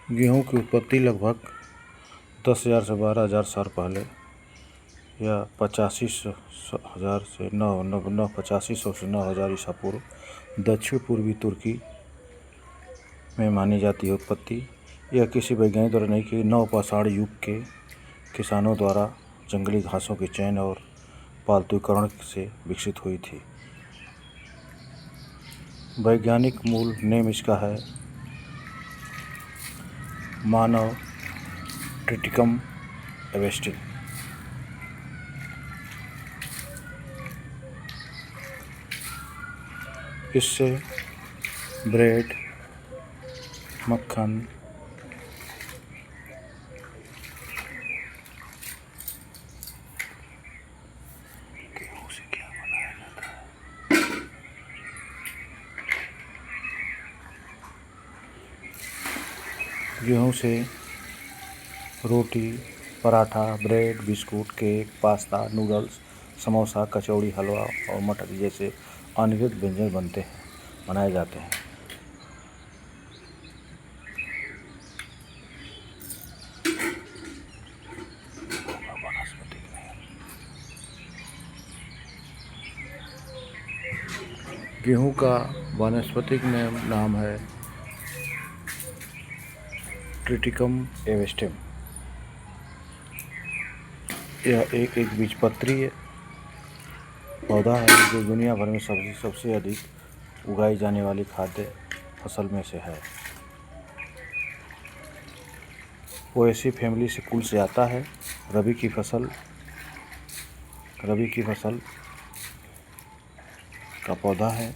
गेहूँ की उत्पत्ति लगभग 10,000 से 12,000 साल पहले या 85,000 से 8500 से 9,000 ईसा पूर्व दक्षिण पूर्वी तुर्की में मानी जाती है उत्पत्ति। यह किसी वैज्ञानिक द्वारा नहीं कि नवपाषाण युग के किसानों द्वारा जंगली घासों के चयन और पालतूकरण से विकसित हुई थी। वैज्ञानिक मूल नेम इसका है मानव ट्रिटिकम एवेस्टिन। इससे ब्रेड, मक्खन, गेहूं से क्या बनाया जाता है? गेहूं से रोटी, paratha, bread, biscuit, cake, pasta, noodles, samosa, kachori, halwa और मटर जैसे अनगिनत व्यंजन बनाए जाते हैं। गेहूं का वानस्पतिक नाम है ट्रिटिकम एवेस्टिन। यह एक बीजपत्री पौधा है जो दुनिया भर में सबसे अधिक उगाई जाने वाली खाद्य फसल में से है। पोएसी फैमिली से कुल से आता है। रबी की फसल का पौधा है।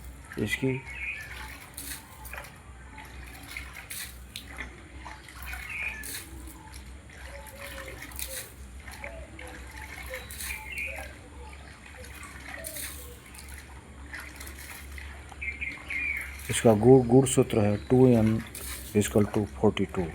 इसका गुण सूत्र है 2n=42।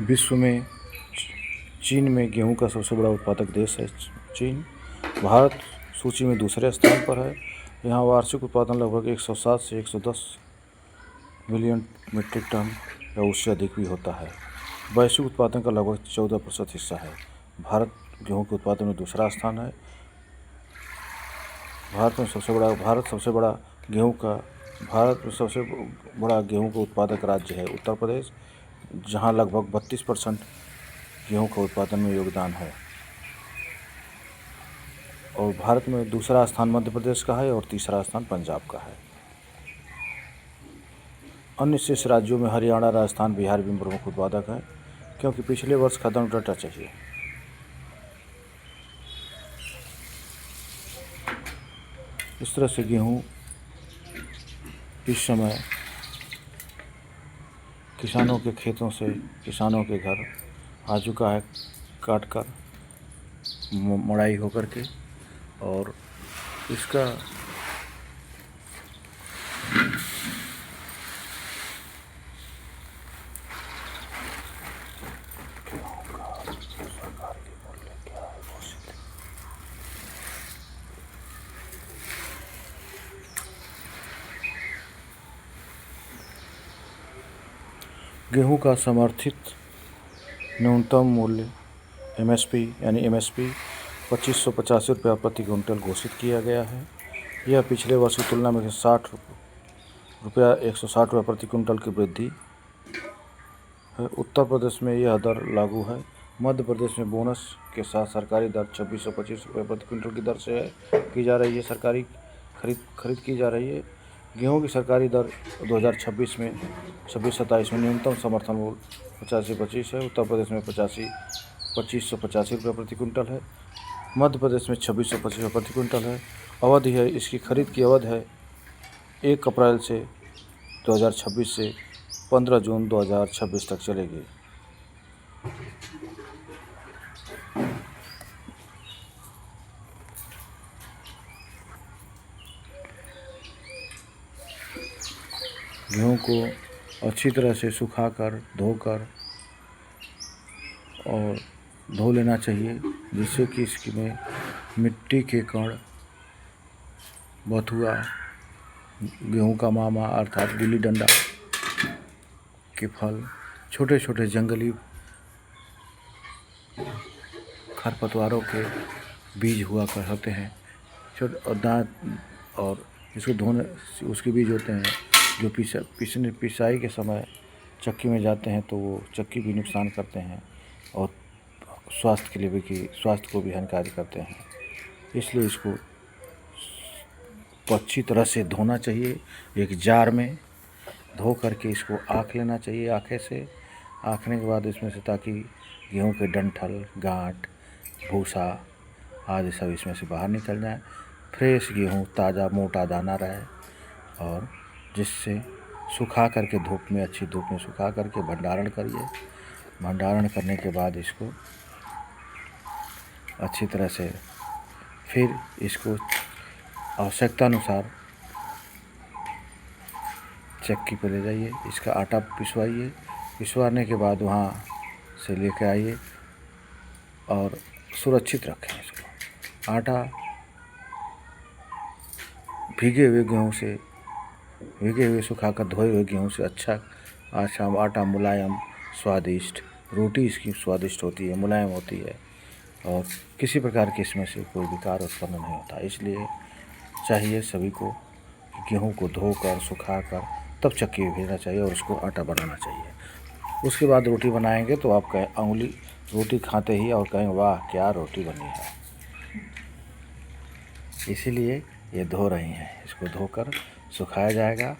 विश्व में चीन में गेहूं का सबसे बड़ा उत्पादक देश है चीन। भारत सूची में दूसरे स्थान पर है। यहाँ वार्षिक उत्पादन लगभग 107 से 110 मिलियन मीट्रिक टन या उससे अधिक भी होता है। वैश्विक उत्पादन का लगभग 14% हिस्सा है। भारत गेहूं के उत्पादन में दूसरा स्थान है। भारत में सबसे बड़ा गेहूं का उत्पादक राज्य है उत्तर प्रदेश, जहां लगभग 32% गेहूं का उत्पादन में योगदान है। और भारत में दूसरा स्थान मध्य प्रदेश का है और तीसरा स्थान पंजाब का है। अन्य शेष राज्यों में हरियाणा, राजस्थान, बिहार भी प्रमुख उत्पादक है, क्योंकि पिछले वर्ष का दर डटा चाहिए। इस तरह से गेहूं इस समय किसानों के खेतों से किसानों के घर आ चुका है, काट कर मड़ाई होकर के। और इसका गेहूं का समर्थित न्यूनतम मूल्य एमएसपी 2585 रुपया प्रति क्विंटल घोषित किया गया है। यह पिछले वर्ष की तुलना में 160 रुपया प्रति क्विंटल की वृद्धि है। उत्तर प्रदेश में यह दर लागू है। मध्य प्रदेश में बोनस के साथ सरकारी दर 2625 रुपये प्रति क्विंटल की दर से की जा रही है। सरकारी खरीद की जा रही है। गेहूं की सरकारी दर 2026 में 26-27 में न्यूनतम समर्थन मूल्य 85-25 है। उत्तर प्रदेश में 2585 रुपये प्रति क्विंटल है। मध्य प्रदेश में 2625 रुपये प्रति क्विंटल है। अवधि है, इसकी खरीद की अवधि है 1 अप्रैल से 2026 से 15 जून 2026 तक चलेगी। गेहूँ को अच्छी तरह से सुखाकर धोकर और धो लेना चाहिए, जिससे कि इसमें मिट्टी के कण, बथुआ, गेहूँ का मामा अर्थात गिल्ली डंडा के फल, छोटे छोटे जंगली खरपतवारों के बीज हुआ करते हैं, छोटे और दांत, और इसको धोने उसके बीज होते हैं जो पिसाई के समय चक्की में जाते हैं तो वो चक्की भी नुकसान करते हैं और स्वास्थ्य के लिए भी स्वास्थ्य को भी हानिकारक करते हैं। इसलिए इसको अच्छी तरह से धोना चाहिए। एक जार में धो करके इसको आँख लेना चाहिए, आँखें से आँखने के बाद इसमें से, ताकि गेहूं के डंठल, गांठ, भूसा आदि सब इसमें से बाहर निकल जाए, फ्रेश गेहूं ताज़ा मोटा दाना रहे, और जिससे सुखा करके धूप में, अच्छी धूप में सुखा करके भंडारण करिए। भंडारण करने के बाद इसको अच्छी तरह से फिर इसको आवश्यकता अनुसार चक्की पर ले जाइए, इसका आटा पिसवाइए, पिसवाने के बाद वहाँ से लेके आइए और सुरक्षित रखें इसको। आटा भीगे हुए गेहूँ से, भीगे हुए सुखाकर धोए हुए गेहूँ से अच्छा आटा मुलायम, स्वादिष्ट, रोटी इसकी स्वादिष्ट होती है, मुलायम होती है और किसी प्रकार के इसमें से कोई विकार उत्पन्न नहीं होता। इसलिए चाहिए सभी को गेहूं को धोकर सुखाकर तब चक्की में भेजना चाहिए और उसको आटा बनाना चाहिए। उसके बाद रोटी बनाएंगे तो आप कहें, उंगली रोटी खाते ही और कहें वाह क्या रोटी बनी है। इसीलिए ये धो रही हैं। इसको धोकर सुखाया जाएगा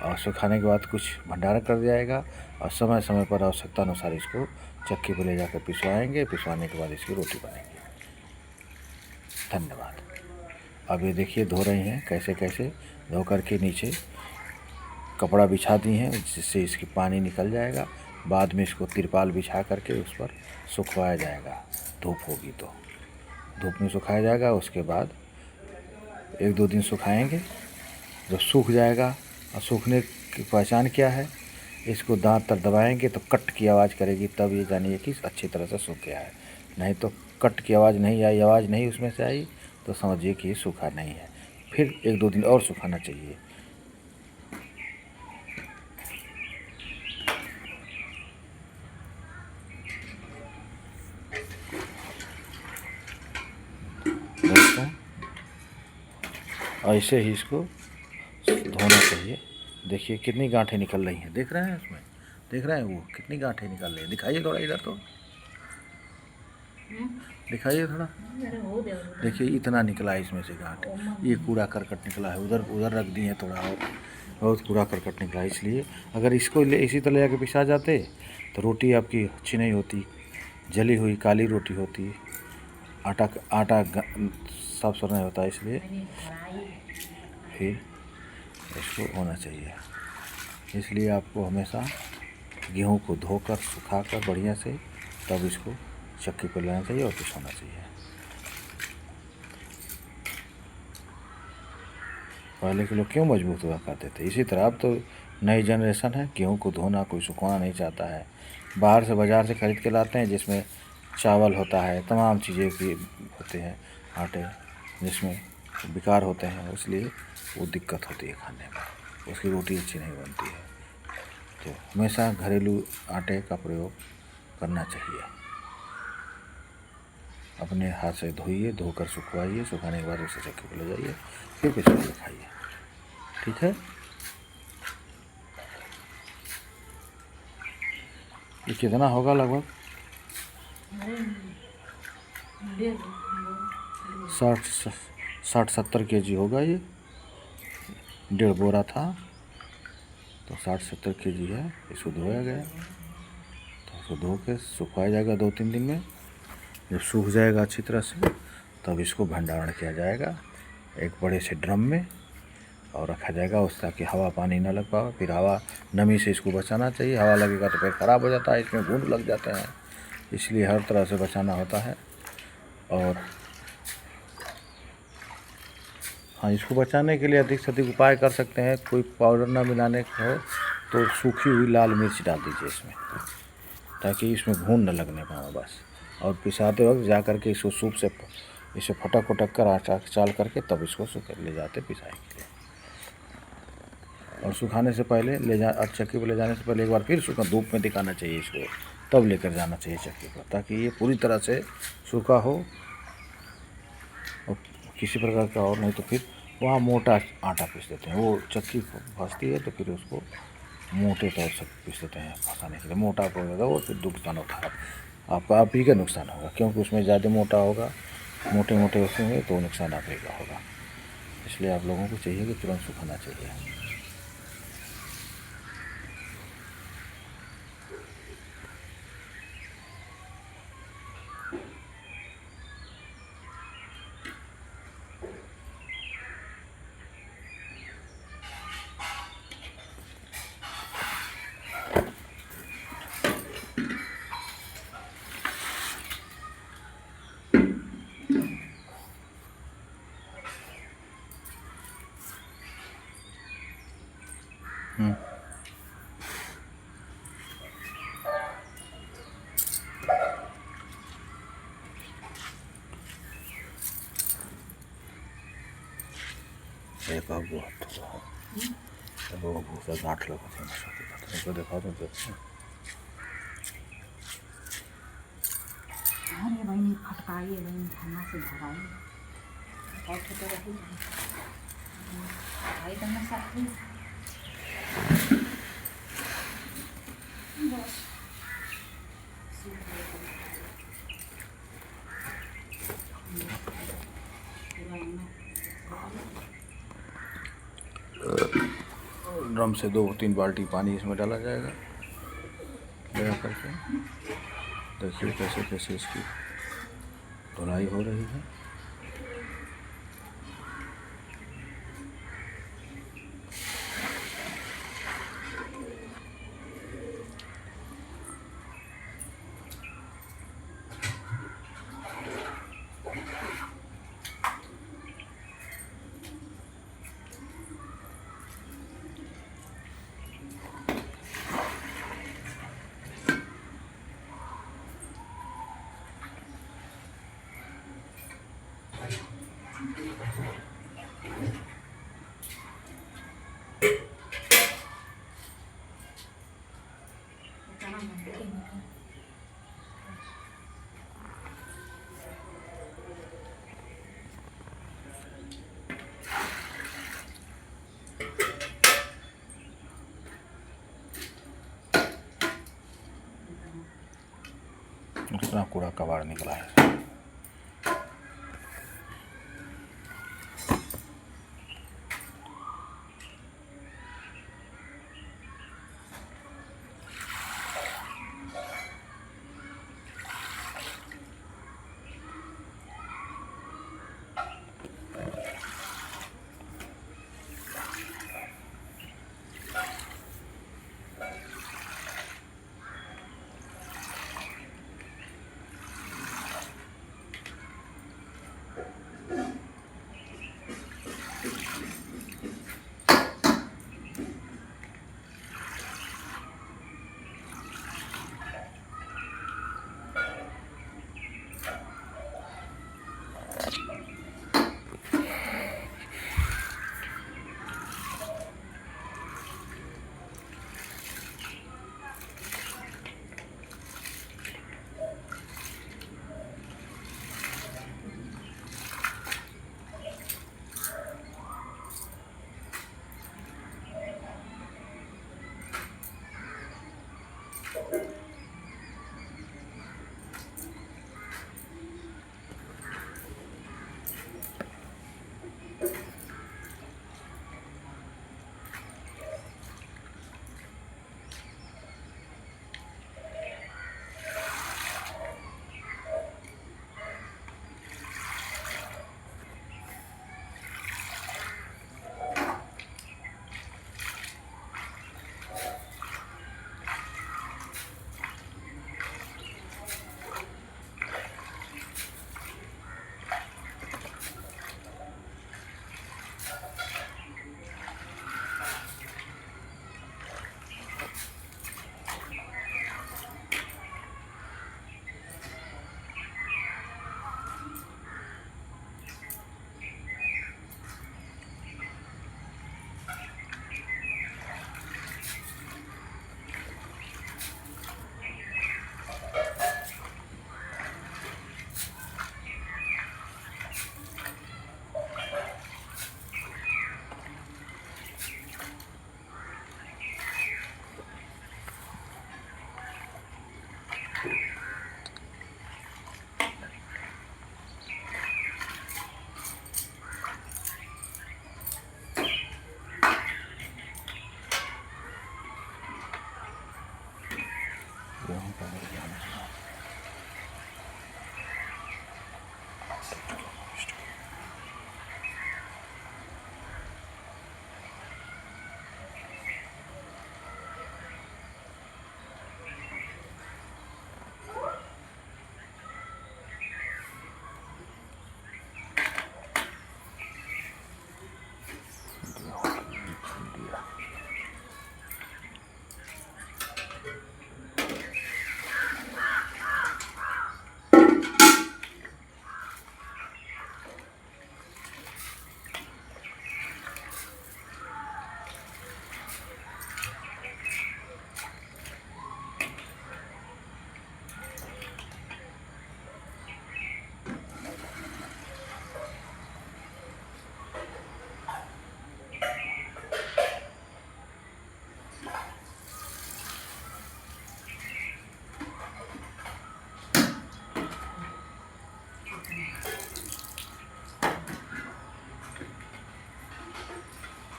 और सुखाने के बाद कुछ भंडारण कर दिया जाएगा और समय समय पर आवश्यकता अनुसार इसको चक्की पर ले जाकर पिसवाएंगे। पिसवाने के बाद इसकी रोटी बनेगी। धन्यवाद। अब ये देखिए धो रही हैं, कैसे कैसे धो करके नीचे कपड़ा बिछा दी हैं, जिससे इसकी पानी निकल जाएगा। बाद में इसको तिरपाल बिछा करके उस पर सुखवाया जाएगा। धूप होगी तो धूप में सुखाया जाएगा। उसके बाद 1-2 दिन सुखाएंगे। जब सूख जाएगा, और सूखने की पहचान क्या है, इसको दांत तर दबाएंगे तो कट की आवाज़ करेगी, तब ये जानिए कि अच्छी तरह से सूख गया है। नहीं तो कट की आवाज़ नहीं आई, आवाज़ नहीं उसमें से आई, तो समझिए कि ये सूखा नहीं है। फिर 1-2 दिन और सुखाना चाहिए। दोस्तों ऐसे ही इसको धोना चाहिए। देखिए कितनी गांठें निकल रही हैं, देख रहे हैं उसमें, देख रहे हैं वो कितनी गांठें निकल रही हैं। दिखाइए थोड़ा इधर, तो दिखाइए थोड़ा। देखिए इतना निकला है इसमें से गांठ। ये कूड़ा करकट निकला है, उधर उधर रख दिए हैं थोड़ा, और बहुत कूड़ा करकट निकला है। इसलिए अगर इसको इसी तरह जाके पिसा जाते तो रोटी आपकी अच्छी नहीं होती, जली हुई काली रोटी होती, आटा साफ सुथरा नहीं होता। इसलिए फिर इसको होना चाहिए। इसलिए आपको हमेशा गेहूं को धोकर सुखाकर बढ़िया से तब इसको चक्की पर लाना चाहिए और पिसवाना चाहिए। पहले के लोग क्यों मजबूत हुआ करते थे। इसी तरह अब तो नई जनरेशन है, गेहूं को धोना कोई सुखाना नहीं चाहता है। बाहर से बाज़ार से खरीद के लाते हैं, जिसमें चावल होता है, तमाम चीज़ें भी होते हैं, आटे जिसमें बेकार होते हैं, इसलिए वो दिक्कत होती है खाने में, उसकी रोटी अच्छी नहीं बनती है। तो हमेशा घरेलू आटे का प्रयोग करना चाहिए। अपने हाथ से धोइए, धोकर सुखवाइए, सुखाने के बाद उसे चक्की पर ले जाइए, फिर पिसवाइए, खाइए। ठीक है। ये कितना होगा लगभग 60-70 kg होगा। ये 1.5 बोरा था तो 60-70 kg है। इसको धोया गया तो इसको धो के सुखाया जाएगा 2-3 दिन में। जब सूख जाएगा अच्छी तरह से तब इसको भंडारण किया जाएगा एक बड़े से ड्रम में और रखा जाएगा, उस ताकि हवा पानी ना लग पाए। फिर हवा नमी से इसको बचाना चाहिए, हवा लगेगा तो फिर ख़राब हो जाता है, इसमें घुन लग जाते हैं। इसलिए हर तरह से बचाना होता है और हाँ, इसको बचाने के लिए अधिक से अधिक उपाय कर सकते हैं। कोई पाउडर ना मिलाने का हो तो सूखी हुई लाल मिर्च डाल दीजिए इसमें, ताकि इसमें घून न लगने पाए बस। और पिसाते वक्त जा कर के इसको सूप से इसे फटक फटक कर आटा चाल करके तब इसको सूख ले जाते पिसाई के लिए। और सुखाने से पहले चक्की पर ले जाने से पहले एक बार फिर सूखा धूप में दिखाना चाहिए इसको, तब लेकर जाना चाहिए चक्की पर, ताकि ये पूरी तरह से सूखा हो। और किसी प्रकार का और नहीं तो फिर वहाँ मोटा आटा पीस देते हैं। वो चक्की फंसती है तो फिर उसको मोटे तौर से पीस देते हैं फंसाने के लिए। मोटा होगा वो फिर नुकसान होता है, आप ही का नुकसान होगा, क्योंकि उसमें ज़्यादा मोटा होगा, मोटे मोटे उसमें तो नुकसान आप ही का होगा। इसलिए आप लोगों को चाहिए कि तुरंत सुखाना चाहिए। एक वो भूसा गाँठ लगा था, देखा तो अरे बहनी फटकाइए बहनी, धन्ना से भराई और छोटे रही भाई करना साथी ड्रम से 2-3 बाल्टी पानी इसमें डाला जाएगा। लगा करके देखिए कैसे कैसे इसकी धुलाई हो रही है। कितना कूड़ा कबाड़ निकला है।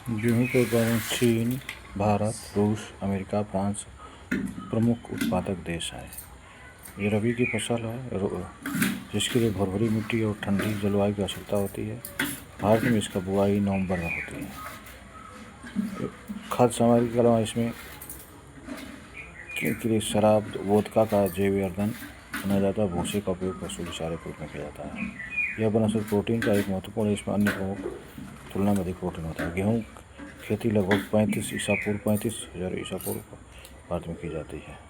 गेहूं का उत्पादन चीन, भारत, रूस, अमेरिका, फ्रांस प्रमुख उत्पादक देश हैं। ये रबी की फसल है जिसके लिए भरभरी मिट्टी और ठंडी जलवायु की आवश्यकता होती है। भारत में इसका बुआई नवंबर में होती है। खाद्य सामग्री के अलावा इसमें के लिए शराब, वोदका का जैव ईंधन बनाया जाता है। भूसे का उपयोग पशु के चारे के रूप में किया जाता है। यह वनस्पति प्रोटीन का एक महत्वपूर्ण, इसमें अन्य प्रमुख तुलना में अधिक प्रोटीन होता है। गेहूँ खेती लगभग 35,000 ईसा पूर्व भारत में की जाती है।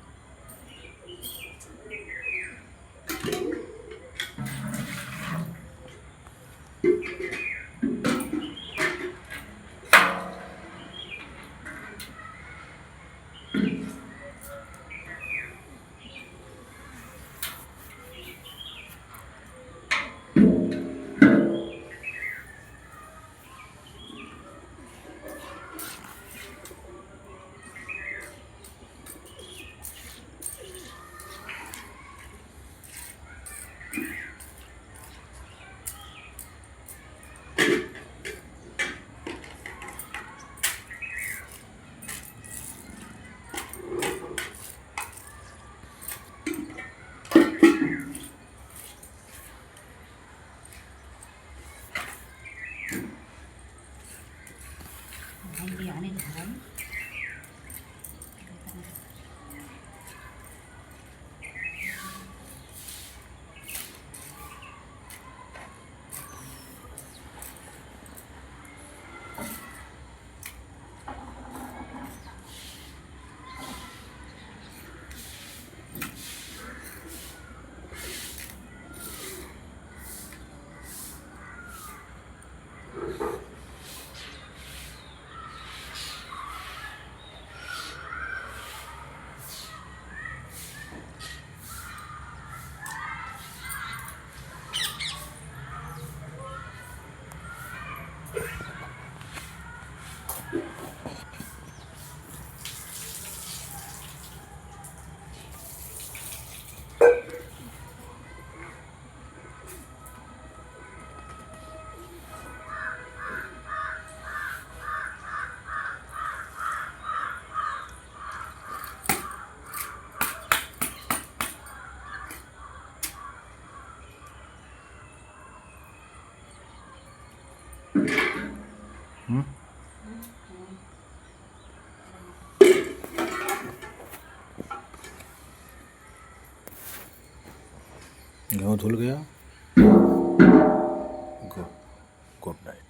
भिंडी आने जा रहा है। गेहूँ धुल गया। Good night.